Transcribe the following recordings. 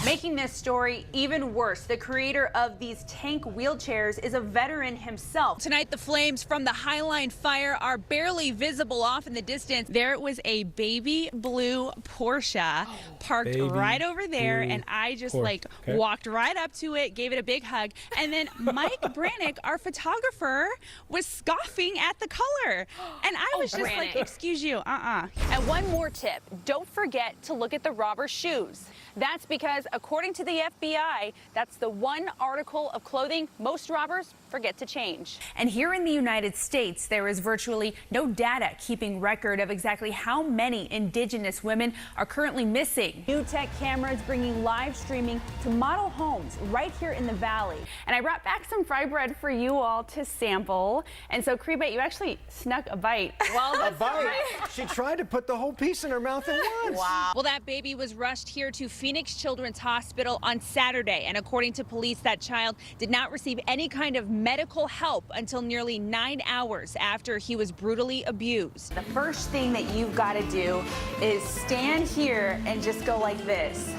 Making this story even worse, the creator of these tank wheelchairs is a veteran himself. Tonight, the flames from the Highline fire are barely visible off in the distance. There was a baby blue Porsche parked right over there, and I just walked right up to it, gave it a big hug, and then Mike Brannick, our photographer, was scoffing at the color, and I was just like, excuse you, And one more tip, don't forget to look at the robber's shoes. That's because, according to the FBI, that's the one article of clothing most robbers forget to change. And here in the United States, there is virtually no data keeping record of exactly how many Indigenous women are currently missing. New tech cameras bringing live streaming to model homes right here in the valley. And I brought back some fry bread for you all to sample. And so, Creebait, you actually snuck a bite. Well, a bite? She tried to put the whole piece in her mouth at once. Wow. Well, that baby was rushed here to Phoenix Children's Hospital on Saturday, and according to police, that child did not receive any kind of medical help until nearly 9 hours after he was brutally abused. The first thing that you've got to do is stand here and just go like this.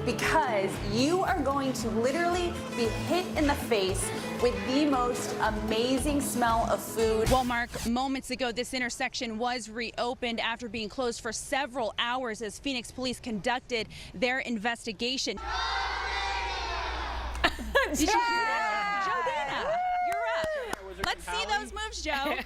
Because you are going to literally be hit in the face with the most amazing smell of food. Well, Mark, moments ago, this intersection was reopened after being closed for several hours as Phoenix police conducted their investigation. Did you hear that? Jordana, you're up. Let's see those moves, Joe.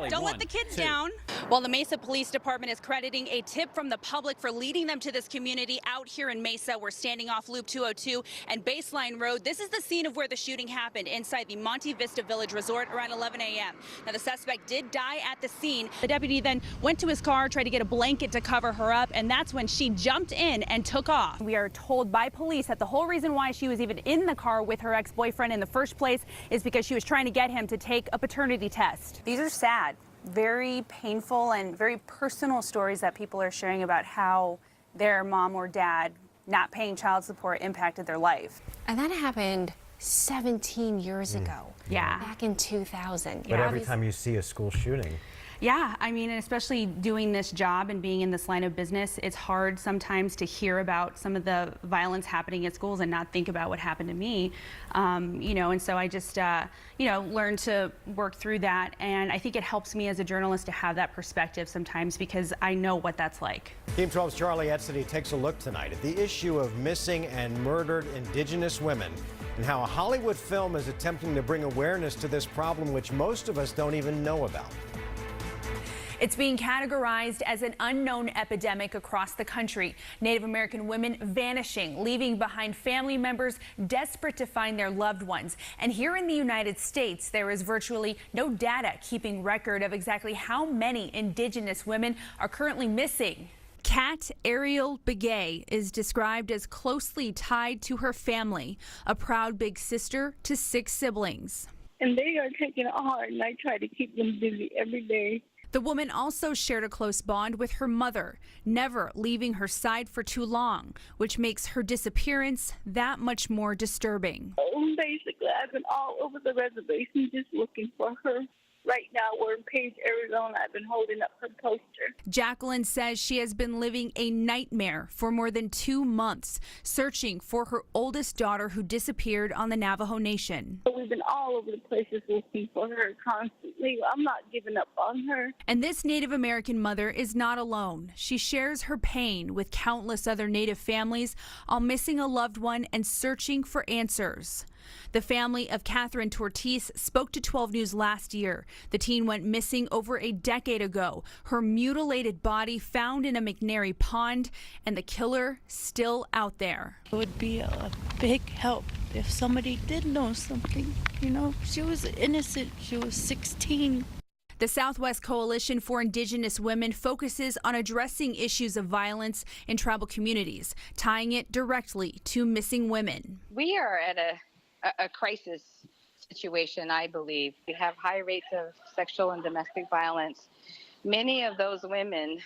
Don't let the kids down. Well, the Mesa Police Department is crediting a tip from the public for leading them to this community out here in Mesa. We're standing off Loop 202 and Baseline Road. This is the scene of where the shooting happened inside the Monte Vista Village Resort around 11 a.m. Now, the suspect did die at the scene. The deputy then went to his car, tried to get a blanket to cover her up, and that's when she jumped in and took off. We are told by police that the whole reason why she was even in the car with her ex-boyfriend in the first place is because she was trying to get him to take a paternity test. These are sad, very painful and very personal stories that people are sharing about how their mom or dad not paying child support impacted their life. And that happened 17 years ago. Yeah. Back in 2000. But every time you see a school shooting. Yeah, I mean, and especially doing this job and being in this line of business, it's hard sometimes to hear about some of the violence happening at schools and not think about what happened to me, and so I just, learned to work through that, and I think it helps me as a journalist to have that perspective sometimes because I know what that's like. Team 12's Charlie Edsitty takes a look tonight at the issue of missing and murdered Indigenous women and how a Hollywood film is attempting to bring awareness to this problem which most of us don't even know about. It's being categorized as an unknown epidemic across the country. Native American women vanishing, leaving behind family members desperate to find their loved ones. And here in the United States, there is virtually no data keeping record of exactly how many Indigenous women are currently missing. Kat Ariel Begay is described as closely tied to her family, a proud big sister to 6 siblings. And they are taking it hard, and I try to keep them busy every day. The woman also shared a close bond with her mother, never leaving her side for too long, which makes her disappearance that much more disturbing. Basically, I've been all over the reservation just looking for her. Right now, we're in Page, Arizona. I've been holding up her poster. Jacqueline says she has been living a nightmare for more than 2 months, searching for her oldest daughter who disappeared on the Navajo Nation. We've been all over the places looking for her constantly. I'm not giving up on her. And this Native American mother is not alone. She shares her pain with countless other Native families, all missing a loved one and searching for answers. The family of Catherine Tortis spoke to 12 News last year. The teen went missing over a decade ago. Her mutilated body found in a McNary pond, and the killer still out there. It would be a big help if somebody did know something. She was innocent. She was 16. The Southwest Coalition for Indigenous Women focuses on addressing issues of violence in tribal communities, tying it directly to missing women. We are at a crisis situation, I believe. We have high rates of sexual and domestic violence. many of those women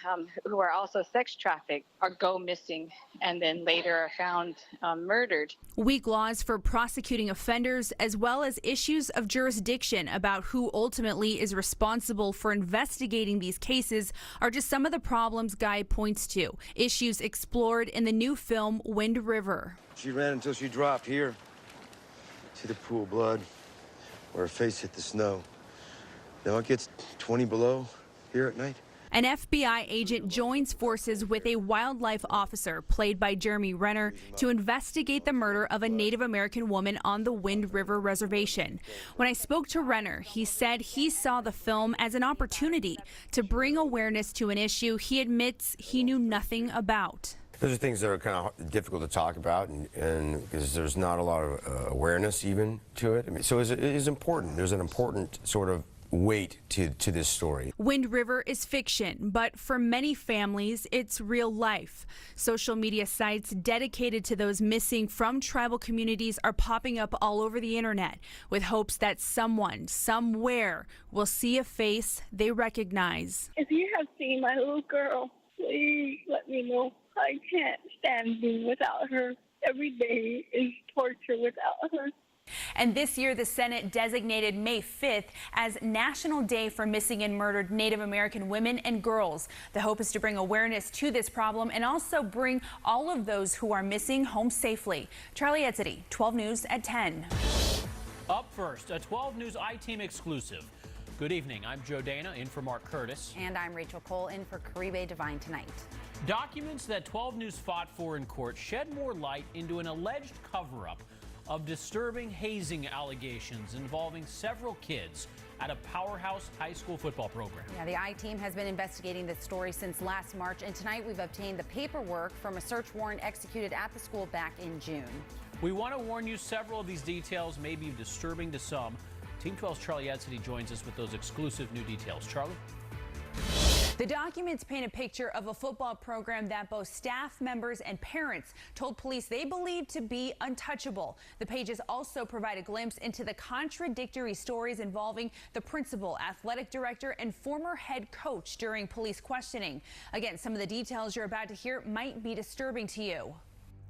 who are also sex trafficked go missing and then later are found murdered. Weak laws for prosecuting offenders, as well as issues of jurisdiction about who ultimately is responsible for investigating these cases, are just some of the problems Guy points to. Issues explored in the new film Wind River. She ran until she dropped here. See the pool of blood where her face hit the snow. Now it gets 20 below here at night. An FBI agent joins forces with a wildlife officer, played by Jeremy Renner, to investigate the murder of a Native American woman on the Wind River Reservation. When I spoke to Renner, he said he saw the film as an opportunity to bring awareness to an issue he admits he knew nothing about. Those are things that are kind of difficult to talk about, and because there's not a lot of awareness even to it. I mean, so it is important. There's an important sort of weight to this story. Wind River is fiction, but for many families, it's real life. Social media sites dedicated to those missing from tribal communities are popping up all over the internet, with hopes that someone, somewhere, will see a face they recognize. If you have seen my little girl, please let me know. I can't stand being without her. Every day is torture without her. And this year, the Senate designated May 5th as National Day for Missing and Murdered Native American Women and Girls. The hope is to bring awareness to this problem and also bring all of those who are missing home safely. Charlie Edsitty, 12 News at 10. Up first, a 12 News I-Team exclusive. Good evening. I'm Joe Dana, in for Mark Curtis. And I'm Rachel Cole, in for Caribe Divine tonight. Documents that 12 News fought for in court shed more light into an alleged cover-up of disturbing hazing allegations involving several kids at a powerhouse high school football program. Yeah, the I-Team has been investigating this story since last March, and tonight we've obtained the paperwork from a search warrant executed at the school back in June. We want to warn you, several of these details may be disturbing to some. Team 12's Charlie Edsitty joins us with those exclusive new details. Charlie? The documents paint a picture of a football program that both staff members and parents told police they believed to be untouchable. The pages also provide a glimpse into the contradictory stories involving the principal, athletic director, and former head coach during police questioning. Again, some of the details you're about to hear might be disturbing to you.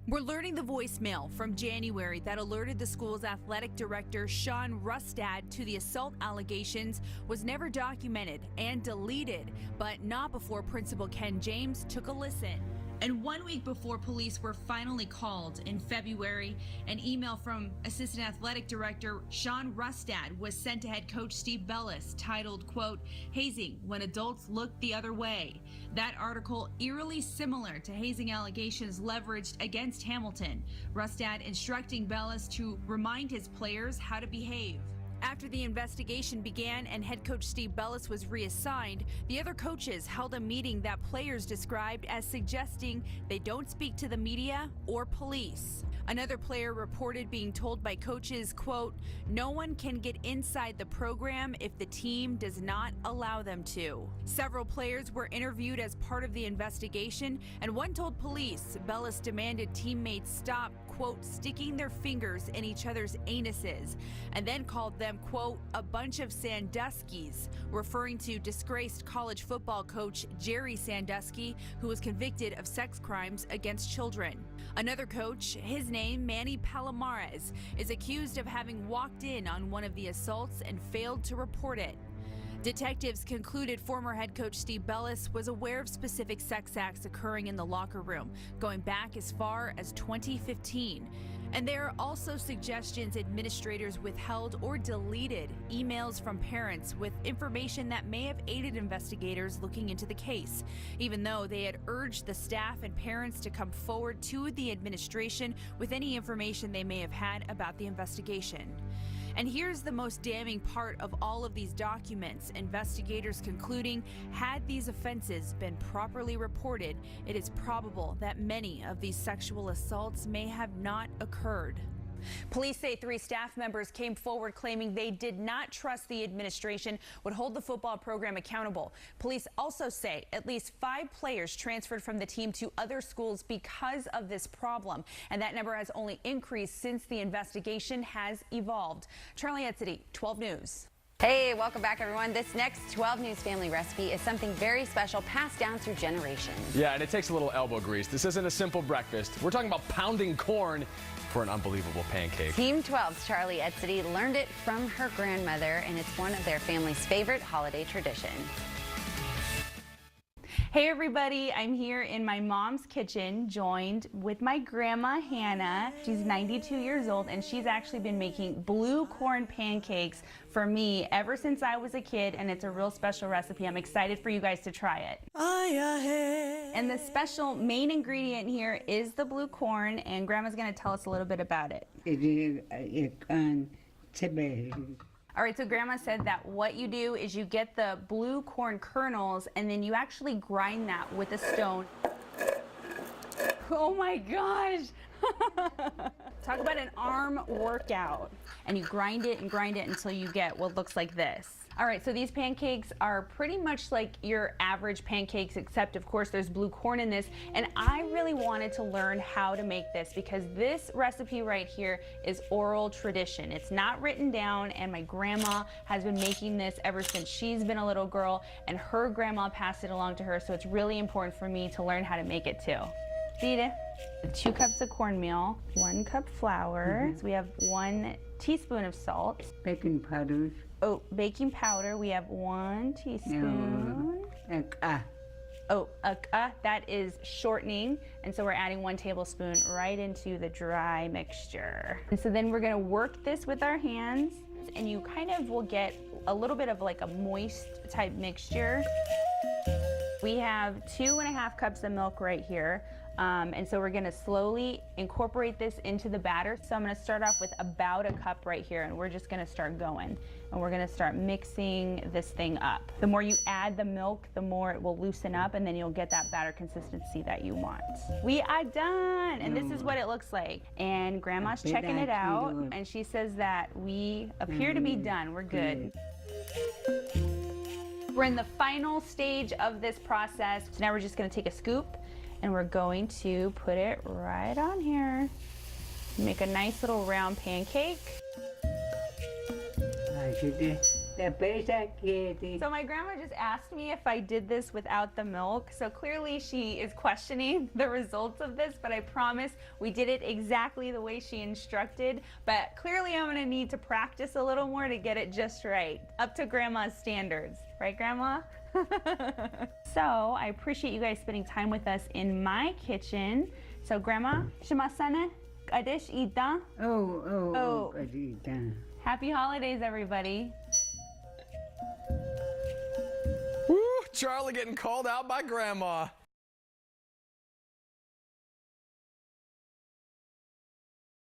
We're learning the voicemail from January that alerted the school's athletic director, Sean Rustad, to the assault allegations was never documented and deleted, but not before Principal Ken James took a listen. And 1 week before police were finally called in February, an email from Assistant Athletic Director Sean Rustad was sent to head coach Steve Bellis titled, quote, "Hazing when adults look the other way." That article eerily similar to hazing allegations leveraged against Hamilton. Rustad instructing Bellis to remind his players how to behave. After the investigation began and head coach Steve Bellis was reassigned, the other coaches held a meeting that players described as suggesting they don't speak to the media or police. Another player reported being told by coaches, quote, "No one can get inside the program if the team does not allow them to." Several players were interviewed as part of the investigation, and one told police Bellis demanded teammates stop, quote, "sticking their fingers in each other's anuses," and then called them, quote, "a bunch of Sandusky's," referring to disgraced college football coach Jerry Sandusky, who was convicted of sex crimes against children. Another coach, his name Manny Palomares, is accused of having walked in on one of the assaults and failed to report it. Detectives concluded former head coach Steve Bellis was aware of specific sex acts occurring in the locker room, going back as far as 2015. And there are also suggestions administrators withheld or deleted emails from parents with information that may have aided investigators looking into the case, even though they had urged the staff and parents to come forward to the administration with any information they may have had about the investigation. And here's the most damning part of all of these documents. Investigators concluding, had these offenses been properly reported, it is probable that many of these sexual assaults may have not occurred. Police say 3 staff members came forward claiming they did not trust the administration would hold the football program accountable. Police also say at least 5 players transferred from the team to other schools because of this problem, and that number has only increased since the investigation has evolved. Charlie Edsitty, 12 News. Hey, welcome back, everyone. This next 12 News family recipe is something very special passed down through generations. Yeah, and it takes a little elbow grease. This isn't a simple breakfast. We're talking about pounding corn for an unbelievable pancake. Team 12's Charlie Edsitty learned it from her grandmother, and it's one of their family's favorite holiday traditions. Hey everybody, I'm here in my mom's kitchen, joined with my grandma Hannah. She's 92 years old, and she's actually been making blue corn pancakes for me ever since I was a kid, and it's a real special recipe. I'm excited for you guys to try it. And the special main ingredient here is the blue corn, and Grandma's gonna tell us a little bit about it. All right, so Grandma said that what you do is you get the blue corn kernels and then you actually grind that with a stone. Oh my gosh. Talk about an arm workout. And you grind it until you get what looks like this. All right, so these pancakes are pretty much like your average pancakes, except of course there's blue corn in this. And I really wanted to learn how to make this because this recipe right here is oral tradition. It's not written down, and my grandma has been making this ever since she's been a little girl, and her grandma passed it along to her, so it's really important for me to learn how to make it too. Dita, 2 cups of cornmeal, 1 cup flour. So we have 1 teaspoon of salt. Baking powder. Oh, baking powder, we have 1 teaspoon. That is shortening, and so we're adding 1 tablespoon right into the dry mixture. And so then we're gonna work this with our hands, and you kind of will get a little bit of like a moist type mixture. We have 2.5 cups of milk right here. And so we're gonna slowly incorporate this into the batter. So I'm gonna start off with about a cup right here, and we're just gonna start going. And we're gonna start mixing this thing up. The more you add the milk, the more it will loosen up, and then you'll get that batter consistency that you want. We are done, and this is what it looks like. And Grandma's checking it out, and she says that we appear to be done. We're good. We're in the final stage of this process. So now we're just gonna take a scoop, and we're going to put it right on here. Make a nice little round pancake. So my grandma just asked me if I did this without the milk. So clearly she is questioning the results of this, but I promise we did it exactly the way she instructed. But clearly I'm gonna need to practice a little more to get it just right, up to Grandma's standards. Right, Grandma? So I appreciate you guys spending time with us in my kitchen. So Grandma, shimasane, adish ita. Oh. Happy holidays, everybody. Woo, Charlie getting called out by Grandma.